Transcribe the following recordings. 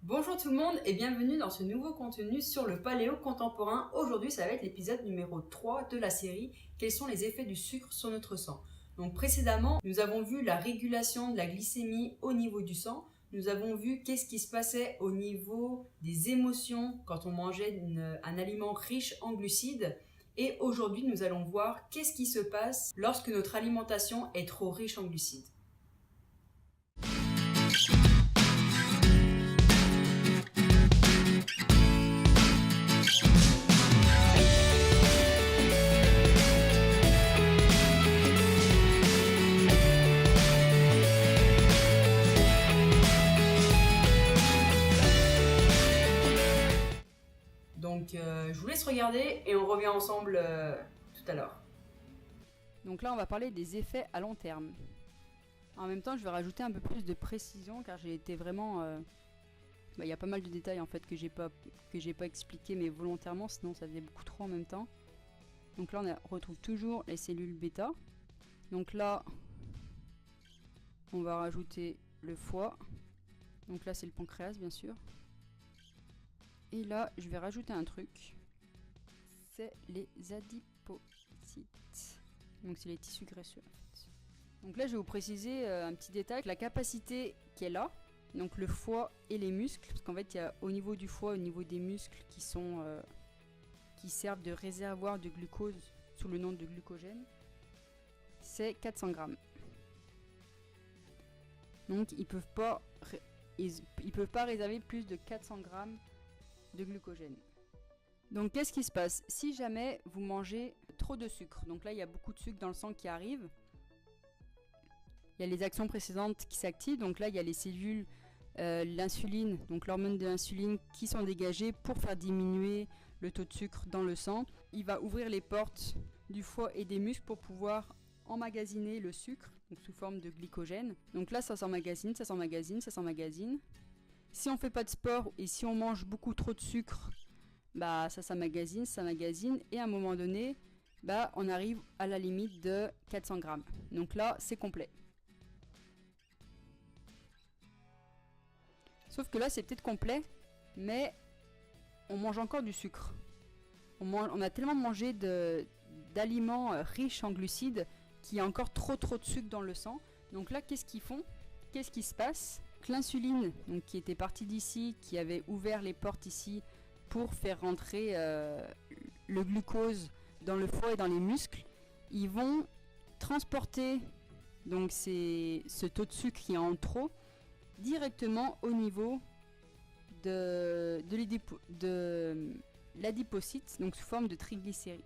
Bonjour tout le monde et bienvenue dans ce nouveau contenu sur le paléo contemporain. Aujourd'hui, ça va être l'épisode numéro 3 de la série Quels sont les effets du sucre sur notre sang? Donc précédemment, nous avons vu la régulation de la glycémie au niveau du sang. Nous avons vu qu'est-ce qui se passait au niveau des émotions quand on mangeait un aliment riche en glucides. Et aujourd'hui, nous allons voir qu'est-ce qui se passe lorsque notre alimentation est trop riche en glucides. Donc je vous laisse regarder et on revient ensemble tout à l'heure. Donc là, on va parler des effets à long terme. En même temps, je vais rajouter un peu plus de précision car j'ai été vraiment... Il y a pas mal de détails en fait que j'ai pas expliqué, mais volontairement, sinon ça faisait beaucoup trop en même temps. Donc là, on retrouve toujours les cellules bêta. Donc là, on va rajouter le foie. Donc là, c'est le pancréas, bien sûr. Et là, je vais rajouter un truc. C'est les adipocytes. Donc c'est les tissus graisseux en fait. Donc là, je vais vous préciser un petit détail. La capacité qui est là, donc le foie et les muscles, parce qu'en fait, il y a au niveau du foie, au niveau des muscles qui servent de réservoir de glucose sous le nom de glucogène, c'est 400 grammes. Donc ils peuvent pas réserver plus de 400 grammes de glucogène. Donc qu'est-ce qui se passe si jamais vous mangez trop de sucre? Donc là, il y a beaucoup de sucre dans le sang qui arrive. Il y a les actions précédentes qui s'activent. Donc là, il y a les cellules, l'insuline, donc l'hormone de l'insuline qui sont dégagées pour faire diminuer le taux de sucre dans le sang. Il va ouvrir les portes du foie et des muscles pour pouvoir emmagasiner le sucre, donc sous forme de glycogène. Donc là, ça s'emmagasine, ça s'emmagasine, ça s'emmagasine. Si on fait pas de sport et si on mange beaucoup trop de sucre, ça s'emmagasine, et à un moment donné, on arrive à la limite de 400 grammes. Donc là, c'est complet. Sauf que là, c'est peut-être complet, mais on mange encore du sucre. On a tellement mangé d'aliments riches en glucides qu'il y a encore trop de sucre dans le sang. Donc là, qu'est-ce qu'ils font? Qu'est-ce qui se passe? L'insuline, donc qui était partie d'ici, qui avait ouvert les portes ici pour faire rentrer le glucose dans le foie et dans les muscles, ils vont transporter donc ce taux de sucre qui est en trop directement au niveau de l'adipocyte, donc sous forme de triglycérides.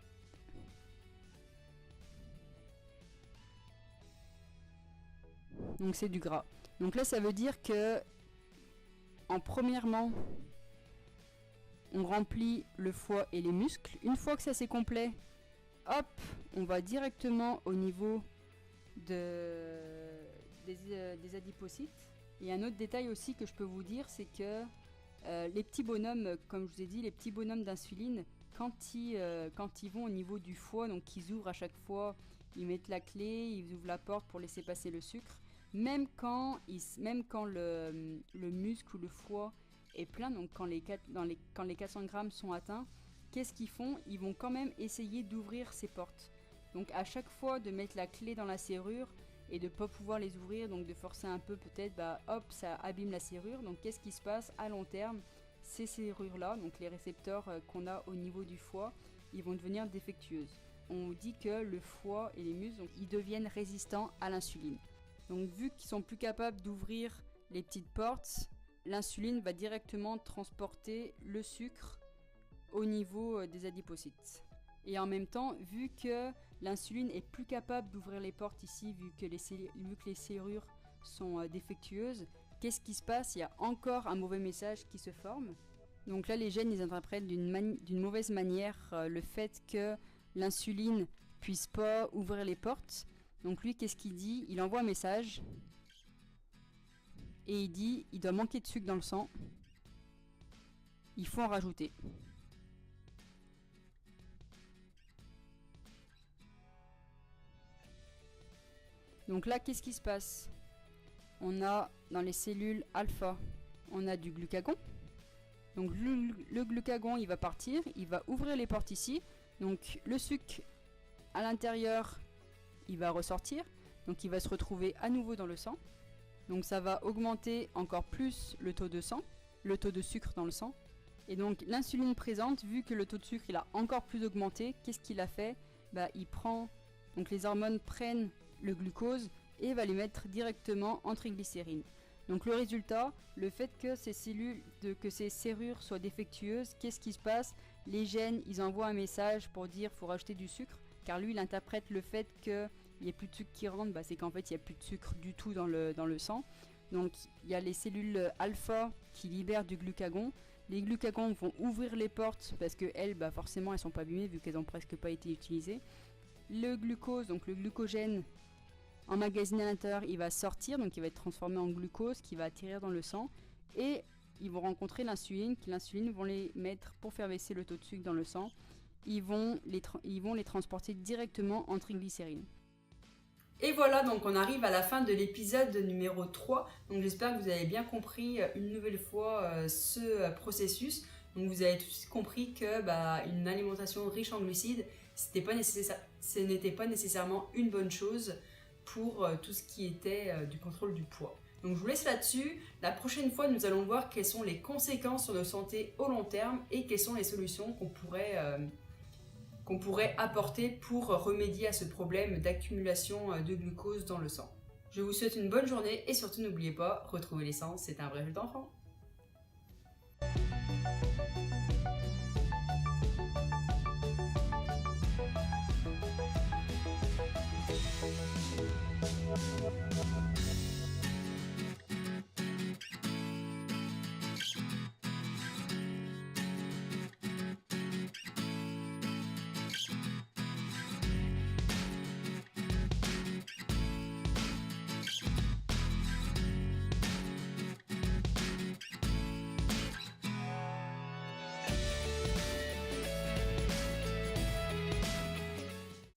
Donc c'est du gras. Donc là, ça veut dire que premièrement, on remplit le foie et les muscles. Une fois que ça c'est complet, hop, on va directement au niveau des adipocytes. Et un autre détail aussi que je peux vous dire, c'est que les petits bonhommes, comme je vous ai dit, les petits bonhommes d'insuline, quand ils vont au niveau du foie, donc ils ouvrent à chaque fois, ils mettent la clé, ils ouvrent la porte pour laisser passer le sucre, même quand le muscle ou le foie est plein, donc quand les 400 grammes sont atteints, qu'est-ce qu'ils font? Ils vont quand même essayer d'ouvrir ces portes. Donc à chaque fois de mettre la clé dans la serrure et de ne pas pouvoir les ouvrir, donc de forcer un peu peut-être, hop, ça abîme la serrure. Donc qu'est-ce qui se passe à long terme? Ces serrures-là, donc les récepteurs qu'on a au niveau du foie, ils vont devenir défectueuses. On dit que le foie et les muscles, donc, ils deviennent résistants à l'insuline. Donc vu qu'ils sont plus capables d'ouvrir les petites portes, l'insuline va directement transporter le sucre au niveau des adipocytes. Et en même temps, vu que l'insuline est plus capable d'ouvrir les portes ici, vu que les serrures sont défectueuses, qu'est-ce qui se passe? Il y a encore un mauvais message qui se forme. Donc là, les gènes, ils interprètent d'une mauvaise manière le fait que l'insuline puisse pas ouvrir les portes. Donc lui, qu'est-ce qu'il dit? Il envoie un message et il dit il doit manquer de sucre dans le sang. Il faut en rajouter. Donc là, qu'est-ce qui se passe? On a dans les cellules alpha on a du glucagon. Donc le glucagon, il va partir, il va ouvrir les portes ici. Donc le sucre à l'intérieur, il va ressortir. Donc il va se retrouver à nouveau dans le sang. Donc ça va augmenter encore plus le taux de sang, le taux de sucre dans le sang. Et donc l'insuline présente, vu que le taux de sucre il a encore plus augmenté, qu'est-ce qu'il a fait? Donc les hormones prennent le glucose et va les mettre directement en triglycérines. Donc le résultat, le fait que ces serrures soient défectueuses, qu'est-ce qui se passe? Les gènes, ils envoient un message pour dire faut rajouter du sucre, car lui il interprète le fait qu'il n'y ait plus de sucre qui rentre, c'est qu'en fait il n'y a plus de sucre du tout dans le sang. Donc il y a les cellules alpha qui libèrent du glucagon. Les glucagons vont ouvrir les portes parce que elles, forcément elles sont pas abîmées vu qu'elles n'ont presque pas été utilisées. Le glucose, donc le glucogène emmagasiné à l'intérieur, il va sortir, donc il va être transformé en glucose qui va atterrir dans le sang et ils vont rencontrer l'insuline, vont les mettre pour faire baisser le taux de sucre dans le sang. Ils vont les transporter directement en triglycérines. Et voilà, donc on arrive à la fin de l'épisode numéro 3. Donc j'espère que vous avez bien compris une nouvelle fois ce processus. Donc vous avez tous compris que une alimentation riche en glucides, ce n'était pas nécessairement une bonne chose pour tout ce qui était du contrôle du poids. Donc je vous laisse là-dessus. La prochaine fois, nous allons voir quelles sont les conséquences sur notre santé au long terme et quelles sont les solutions qu'on pourrait apporter pour remédier à ce problème d'accumulation de glucose dans le sang. Je vous souhaite une bonne journée et surtout n'oubliez pas, retrouver l'essence, c'est un vrai jeu d'enfant.